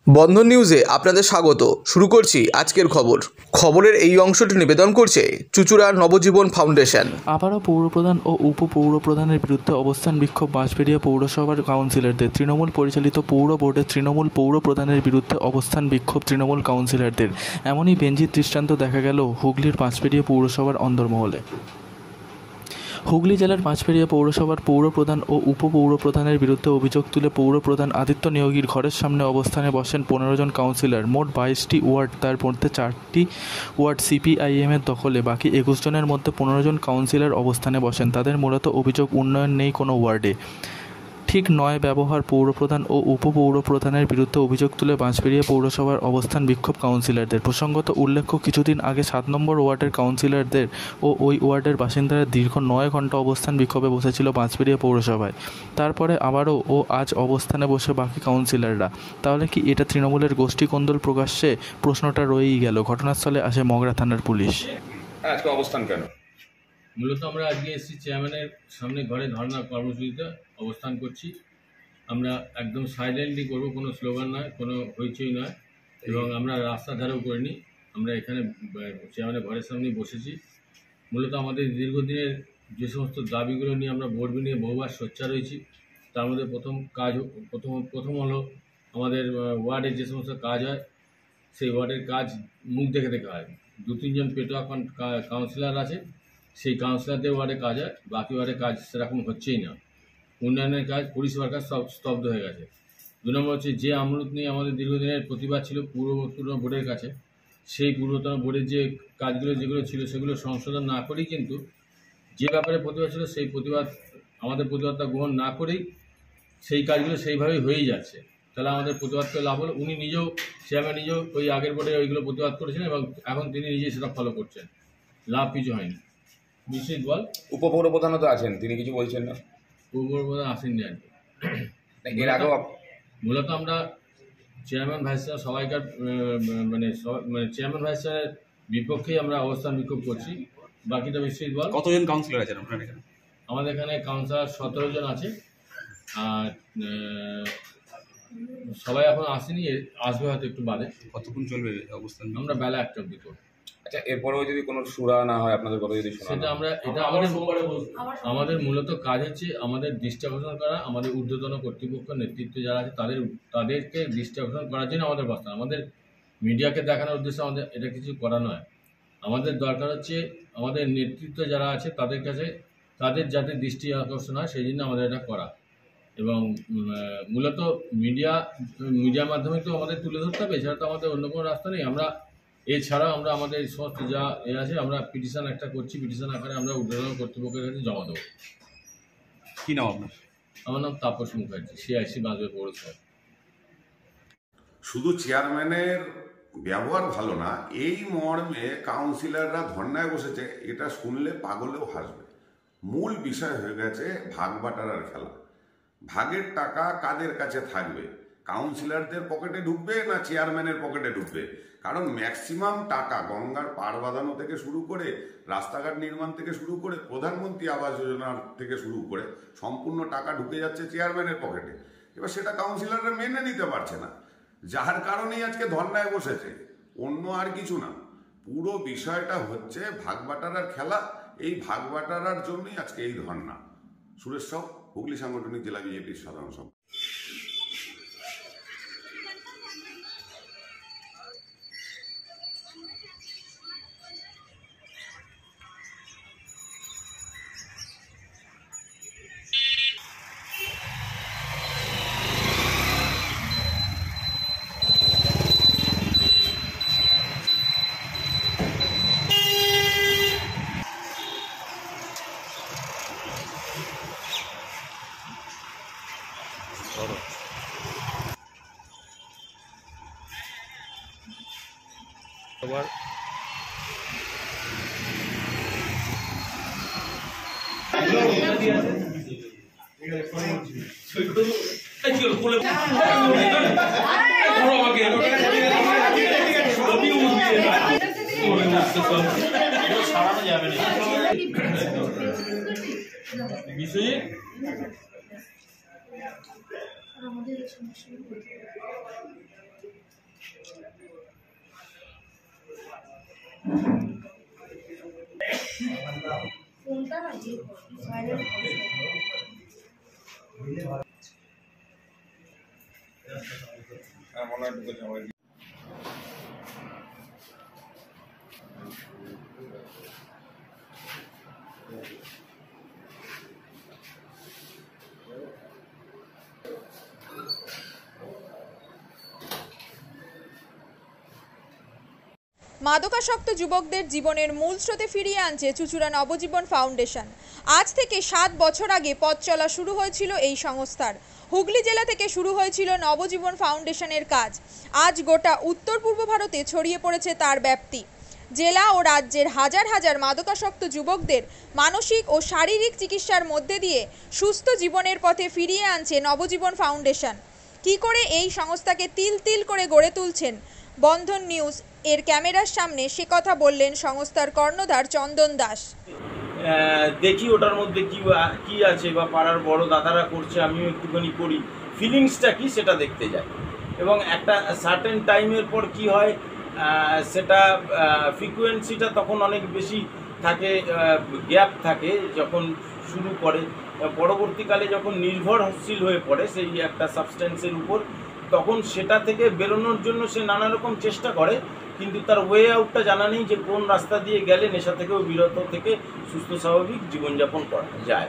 বন্ধন নিউজে আপনাদের স্বাগত। শুরু করছি আজকের খবরের এই অংশটি নিবেদন করছে চুঁচুড়া নবজীবন ফাউন্ডেশন। আবারও পৌরপ্রধান ও উপপৌরপ্রধানের বিরুদ্ধে অবস্থান বিক্ষোভ বাঁশবেড়িয়া পৌরসভার কাউন্সিলরদের। তৃণমূল পরিচালিত পৌর বোর্ডের তৃণমূল পৌরপ্রধানের বিরুদ্ধে অবস্থান বিক্ষোভ তৃণমূল কাউন্সিলরদের। এমনই বেঞ্জির দৃষ্টান্ত দেখা গেল হুগলির বাঁশবেড়িয়া পৌরসভার অন্দরমহলে। হুগলি জেলার বাঁশবেড়িয়া পৌরসভার পৌরপ্রধান ও উপপৌরপ্রধানের বিরুদ্ধে অভিযোগ তুলে পৌরপ্রধান আদিত্য নিয়োগীর ঘরের সামনে অবস্থানে বসেন 15 জন কাউন্সিলর। মোট 22টি ওয়ার্ড, তার মধ্যে 4টি ওয়ার্ড সিপিআইএমের দখলে। বাকি 21 জনের মধ্যে 15 জন কাউন্সিলর অবস্থানে বসেন। তাদের মূলত অভিযোগ, উন্নয়ন নেই কোনো ওয়ার্ডে, ঠিক নয় ব্যবহার। পৌরপ্রধান ও উপপৌরপ্রধানের বিরুদ্ধে অভিযোগ তুলে বাঁশবেড়িয়া পৌরসভার অবস্থান বিক্ষোভ কাউন্সিলরদের। প্রসঙ্গত উল্লেখ্য, কিছুদিন আগে 7 নম্বর ওয়ার্ডের কাউন্সিলরদের ও ওই ওয়ার্ডের বাসিন্দারা দীর্ঘ 9 ঘণ্টা অবস্থান বিক্ষোভে বসেছিল বাঁশবেড়িয়া পৌরসভায়। তারপরে আবারও আজ অবস্থানে বসে বাকি কাউন্সিলররা। তাহলে কি এটা তৃণমূলের গোষ্ঠী কোন্দল? প্রকাশ্যে প্রশ্নটা রয়েই গেল। ঘটনাস্থলে আসে মগরা থানার পুলিশ। আজকে অবস্থান কেন? মূলত আমরা আজকে এসেছি চেয়ারম্যানের সামনে ঘরে ধর্ণা কর্মসূচিতে অবস্থান করছি। আমরা একদম সাইলেন্টলি করবো, কোনো স্লোগান নয়, কোনো হইচই নয়, এবং আমরা রাস্তার ধারেও করিনি। আমরা এখানে চেয়ারম্যানের ঘরের সামনেই বসেছি। মূলত আমাদের দীর্ঘদিনের যে সমস্ত দাবিগুলো নিয়ে আমরা বোর্ড নিয়ে বহুবার সোচ্চার রয়েছি, তার মধ্যে প্রথম হলো আমাদের ওয়ার্ডে যে সমস্ত কাজ হয়, সেই ওয়ার্ডের কাজ মুখ দেখে দেখে হয়। 2-3 জন পেটোয়া কাউন্সিলর আছে, সেই কাউন্সিলরদের ওয়ার্ডে কাজ হয়, বাকি ওয়ার্ডে কাজ সেরকম হচ্ছেই না। উন্নয়নের কাজ, পরিষেবার কাজ সব স্তব্ধ হয়ে গেছে। 2 নম্বর হচ্ছে, যে আমরুত নিয়ে আমাদের দীর্ঘদিনের প্রতিবাদ ছিল পূর্বতন বোর্ডের কাছে, সেই পূর্বতন বোর্ডের যে কাজগুলো যেগুলো ছিল সেগুলো সংশোধন না করেই, কিন্তু যে ব্যাপারে প্রতিবাদ ছিল সেই আমাদের প্রতিবাদটা গ্রহণ না করেই সেই কাজগুলো সেইভাবেই হয়েই যাচ্ছে। তাহলে আমাদের প্রতিবাদকে লাভ হলো। উনি নিজেও, চেয়ারম্যান নিজেও ওই আগের বোর্ডে ওইগুলো প্রতিবাদ করেছেন এবং এখন তিনি নিজেই সেটা ফলো করছেন। লাভ কিছু হয়নি। বিশ্বজিৎ বল। উপপৌরপ্রধানও তো আছেন, তিনি কিছু বলছেন না? উপপৌরপ্রধান আসেননি আর কি। এর আগেও মূলত আমরা চেয়ারম্যান ভাইস চেয়ার সবাইকার মানে চেয়ারম্যান ভাইস চেয়ারের বিপক্ষেই আমরা অবস্থান বিক্ষোভ করছি। বাকিটা বিশ্বজিৎ বল। কতজন কাউন্সিলর আছেন আপনার এখানে? আমাদের এখানে কাউন্সিলর 17 জন আছে, আর সবাই এখন আসেনি, আসবে হয়তো একটু বাদে। কতক্ষণ চলবে অবস্থান? আমরা বেলা 1টা অবধি করব। আচ্ছা, এরপরেও যদি কোনো সুরা না হয়, আপনাদের কথা যদি শোনা সেটা না, এটা আমাদের মূলত কাজ হচ্ছে আমাদের দৃষ্টি আকর্ষণ করা। আমাদের ঊর্ধ্বতন কর্তৃপক্ষ নেতৃত্ব যারা আছে তাদেরকে দৃষ্টি আকর্ষণ করার জন্য আমাদের বার্তা। আমাদের মিডিয়াকে দেখানোর উদ্দেশ্যে আমাদের এটা কিছু করা নয়। আমাদের দরকার হচ্ছে আমাদের নেতৃত্ব যারা আছে তাদের কাছে, তাদের যাতে দৃষ্টি আকর্ষণ হয়, সেই জন্য আমাদের এটা করা। এবং মূলত মিডিয়ার মাধ্যমে তো আমাদের তুলে ধরতে হবে, এছাড়া তো আমাদের অন্য কোনো রাস্তা নেই। এছাড়াও আমরা আমাদের সমস্ত যা আছে, আমরা পিটিশন একটা করছি, পিটিশন আকারে আমরা ঊর্ধ্বতন কর্তৃপক্ষের কাছে জমা দেবো। কী নাম আপনার? আমার নাম তাপস মুখার্জি, সিআইসি বাঁশবেড়িয়া পৌরসভা। শুধু চেয়ারম্যানের ব্যবহার ভালো না, এই মর্মে কাউন্সিলররা ধর্নায় বসেছে, এটা শুনলে পাগলেও হাসবে। মূল বিষয় হয়ে গেছে ভাগ বাটারার খেলা। ভাগের টাকা কাদের কাছে থাকবে? কাউন্সিলরদের পকেটে ঢুকবে না চেয়ারম্যানের পকেটে ঢুকবে? কারণ ম্যাক্সিমাম টাকা গঙ্গার পাড় বাঁধানো থেকে শুরু করে, রাস্তাঘাট নির্মাণ থেকে শুরু করে, প্রধানমন্ত্রী আবাস যোজনার থেকে শুরু করে সম্পূর্ণ টাকা ঢুকে যাচ্ছে চেয়ারম্যানের পকেটে। এবার সেটা কাউন্সিলররা মেনে নিতে পারছে না, যার কারণেই আজকে ধর্নায় বসেছে, অন্য আর কিছু না। পুরো বিষয়টা হচ্ছে ভাগবাটারার খেলা। এই ভাগবাটারার জন্যই আজকে এই ধর্না। সুরেশ সাউ, হুগলি সাংগঠনিক জেলা বিজেপির সাধারণ সম্পাদক। আবার সারানো যাবে না বিষয়ে আমাদের হ্যাঁ, মনে হয় ঢুকেছে আমার। মাদকাসক্ত যুবকদের জীবনের মূল স্রোতে ফিরিয়ে আনছে চুঁচুড়া নবজীবন ফাউন্ডেশন। আজ থেকে 7 বছর আগে পথ চলা শুরু হয়েছিল এই সংস্থার। হুগলি জেলা থেকে শুরু হয়েছিল নবজীবন ফাউন্ডেশনের কাজ। আজ গোটা উত্তর পূর্ব ভারতে ছড়িয়ে পড়েছে তার ব্যাপ্তি। জেলা ও রাজ্যের হাজার হাজার মাদকাসক্ত যুবকদের মানসিক ও শারীরিক চিকিৎসার মধ্যে দিয়ে সুস্থ জীবনের পথে ফিরিয়ে আনছে নবজীবন ফাউন্ডেশন। কী করে এই সংস্থাকে তিল তিল করে গড়ে তুলছেন বন্ধন নিউজ এর ক্যামেরার সামনে সে কথা বললেন সংস্থার কর্ণধার চন্দন দাস। দেখি ওটার মধ্যে কি আছে বা পাড়ার বড় দাদারা করছে, আমিও একটুখানি করি, ফিলিংসটা কি সেটা দেখতে যাই। এবং একটা সার্টেন টাইমের পর কি হয়, সেটা ফ্রিকোয়েন্সিটা তখন অনেক বেশি থাকে, গ্যাপ থাকে যখন শুরু করে। পরবর্তীকালে যখন নির্ভরশীল হয়ে পড়ে সেই একটা সাবস্টেন্সের উপর, তখন সেটা থেকে বেরোনোর জন্য সে নানা রকম চেষ্টা করে, কিন্তু তার ওয়ে আউটটা জানা নেই যে কোন রাস্তা দিয়ে গেলে নেশা থেকেও বিরত থেকে সুস্থ স্বাভাবিক জীবনযাপন করা যায়।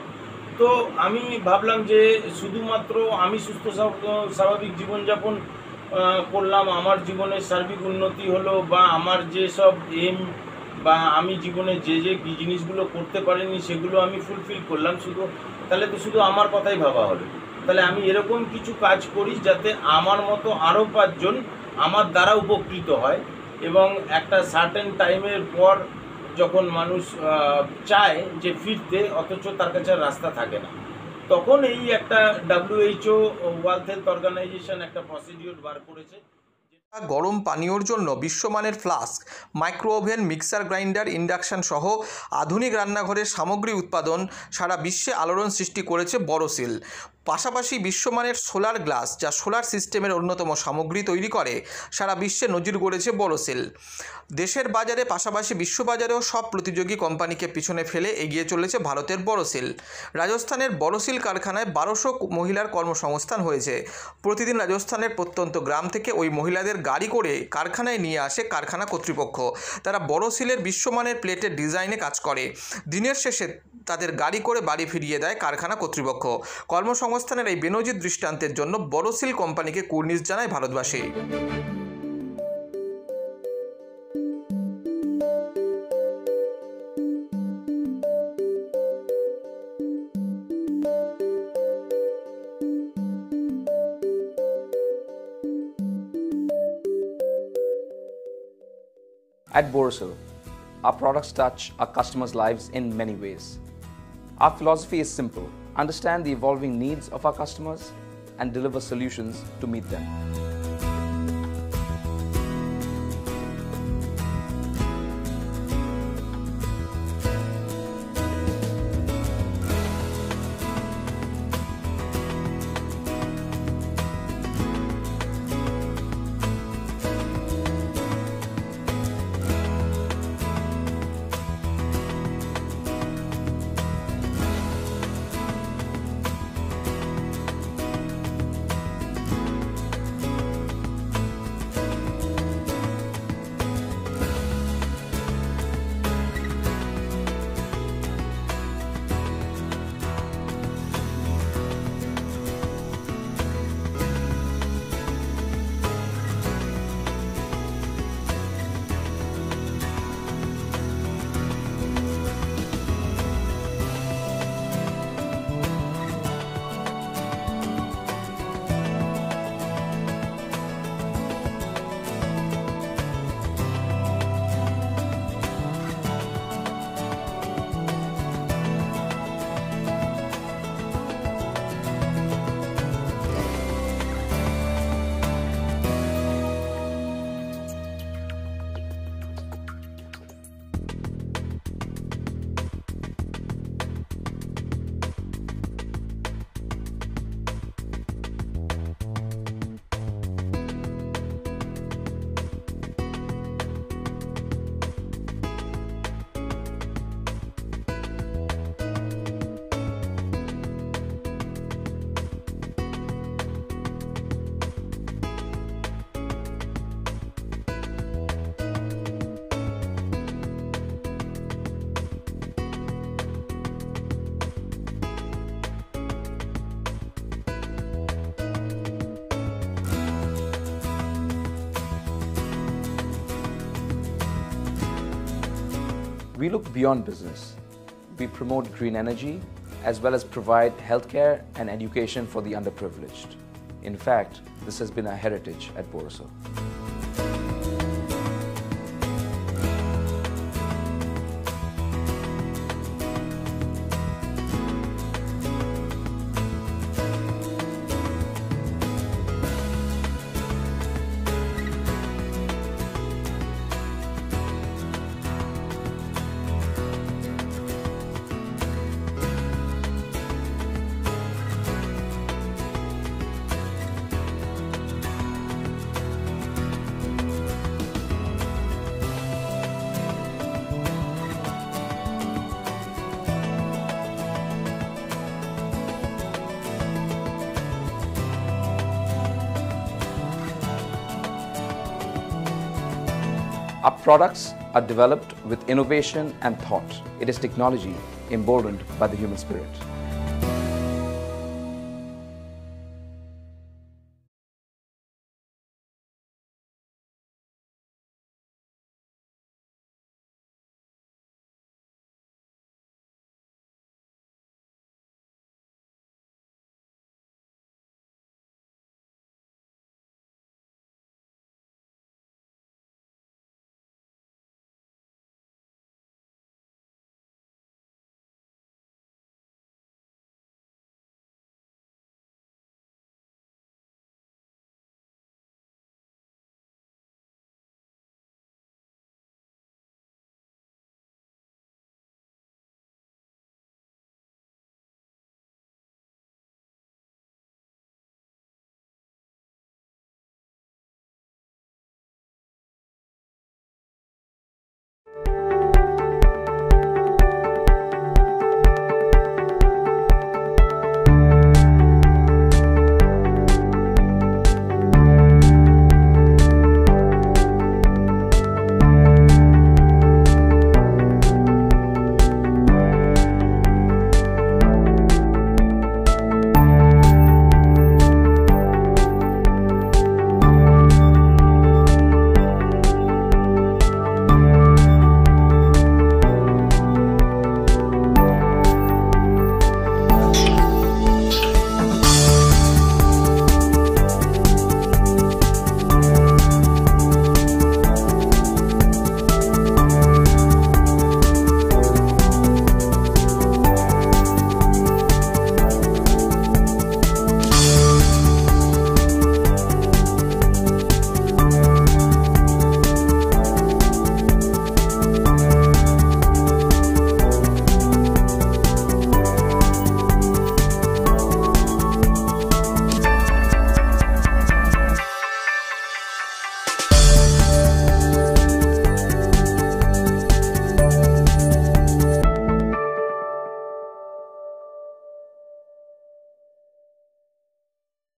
তো আমি ভাবলাম যে শুধুমাত্র আমি সুস্থ স্বাভাবিক জীবনযাপন করলাম, আমার জীবনের সার্বিক উন্নতি হলো, বা আমার যেসব এম বা আমি জীবনে যে জিনিসগুলো করতে পারিনি সেগুলো আমি ফুলফিল করলাম, তাহলে তো শুধু আমার কথাই ভাবা হলো। তাহলে আমি এরকম কিছু কাজ করি যাতে আমার মতো আরও 5 জন আমার দ্বারা উপকৃত হয়। এবং একটা সার্টেন টাইমের পর যখন মানুষ চায় যে ফিরতে, অথচ তার কাছে রাস্তা থাকে না, তখন এই একটা WHO ওয়ার্ল্ড হেলথ অর্গানাইজেশন একটা প্রসিডিওর বার করেছে। গরম পানীয়র জন্য বিশ্বমানের flask, micro oven, mixer grinder, induction সহ আধুনিক রান্নাঘরের সামগ্রী উৎপাদন সারা বিশ্বে আলোড়ন সৃষ্টি করেছে বড়সিল। পাশাপাশি বিশ্বমানের সোলার গ্লাস, যা সোলার সিস্টেমের অন্যতম সামগ্রী তৈরি করে, সারা বিশ্বে নজির গড়েছে বড়সিল। দেশের বাজারে পাশাপাশি বিশ্ববাজারেও সব প্রতিযোগী কোম্পানিকে পিছনে ফেলে এগিয়ে চলেছে ভারতের বড়সিল। রাজস্থানের বড়সিল কারখানায় 1200 মহিলার কর্মসংস্থান হয়েছে। প্রতিদিন রাজস্থানের প্রত্যন্ত গ্রাম থেকে ওই মহিলাদের গাড়ি করে কারখানায় নিয়ে আসে কারখানা কর্তৃপক্ষ। তারা বড়সিলের বিশ্বমানের প্লেটের ডিজাইনে কাজ করে। দিনের শেষে তাদের গাড়ি করে বাড়ি ফিরিয়ে দেয় কারখানা কর্তৃপক্ষ। কর্মসংস্থানের এই বেনজির দৃষ্টান্তের জন্য বড়সিল কোম্পানিকে কুর্নিশ জানায় ভারতবাসী। At Borosil, our products touch our customers' lives in many ways. Our philosophy is simple: understand the evolving needs of our customers and deliver solutions to meet them. We look beyond business. We promote green energy as well as provide healthcare and education for the underprivileged. In fact, this has been our heritage at Borosil. Our products are developed with innovation and thought. It is technology emboldened by the human spirit.